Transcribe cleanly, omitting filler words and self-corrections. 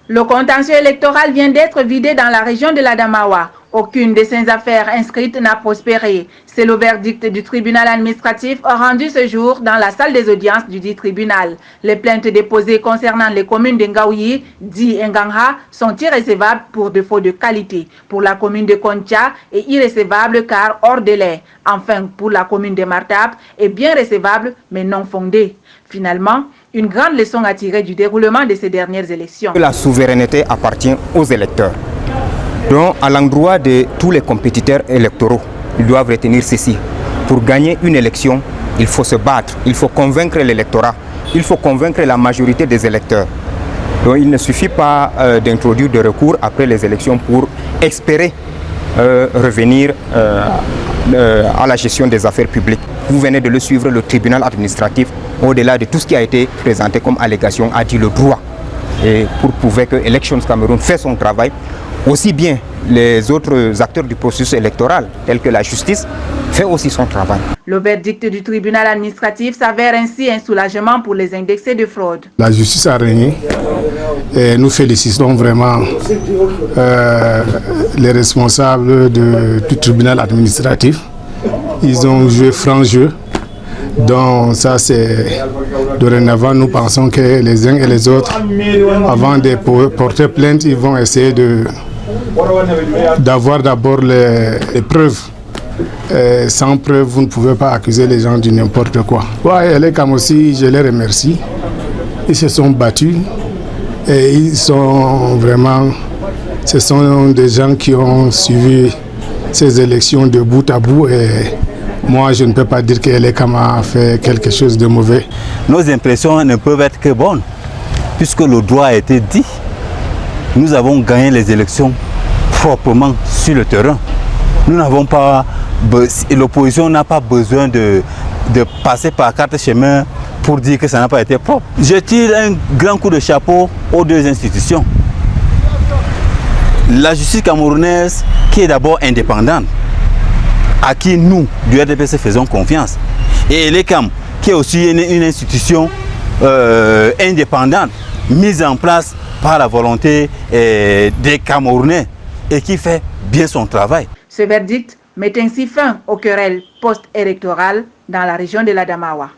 Le contentieux électoral vient d'être vidé dans la région de l'Adamawa. Aucune de ces affaires inscrites n'a prospéré. C'est le verdict du tribunal administratif rendu ce jour dans la salle des audiences du dit tribunal. Les plaintes déposées concernant les communes de Ngaouyi, dit Ngangha, sont irrécevables pour défaut de qualité. Pour la commune de Koncha, est irrécevable car hors délai. Enfin, pour la commune de Martap, est bien recevable mais non fondée. Finalement, une grande leçon à tirer du déroulement de ces dernières élections. La souveraineté appartient aux électeurs. Donc, à l'endroit de tous les compétiteurs électoraux, ils doivent retenir ceci. Pour gagner une élection, il faut se battre, il faut convaincre l'électorat, il faut convaincre la majorité des électeurs. Donc, il ne suffit pas d'introduire des recours après les élections pour espérer revenir à la gestion des affaires publiques. Vous venez de le suivre, le tribunal administratif, au-delà de tout ce qui a été présenté comme allégation, a dit le droit. Et pour prouver que Elections Cameroun fait son travail, aussi bien les autres acteurs du processus électoral, tels que la justice, fait aussi son travail. Le verdict du tribunal administratif s'avère ainsi un soulagement pour les indexés de fraude. La justice a régné et nous félicitons vraiment les responsables du tribunal administratif. Ils ont joué franc jeu. Donc ça c'est dorénavant, nous pensons que les uns et les autres, avant de porter plainte, ils vont essayer d'avoir d'abord les preuves. Sans preuve, vous ne pouvez pas accuser les gens de n'importe quoi. Ouais, les Cam aussi, je les remercie. Ils se sont battus et ils sont vraiment, ce sont des gens qui ont suivi ces élections de bout à bout et moi, je ne peux pas dire que Elekam a fait quelque chose de mauvais. Nos impressions ne peuvent être que bonnes, puisque le droit a été dit. Nous avons gagné les élections proprement sur le terrain. Nous n'avons pas, l'opposition n'a pas besoin de passer par quatre chemins pour dire que ça n'a pas été propre. Je tire un grand coup de chapeau aux deux institutions. La justice camerounaise, qui est d'abord indépendante, à qui nous, du RDPC, faisons confiance. Et l'ECAM, qui est aussi une institution indépendante, mise en place par la volonté des Camerounais et qui fait bien son travail. Ce verdict met ainsi fin aux querelles post-électorales dans la région de l'Adamawa.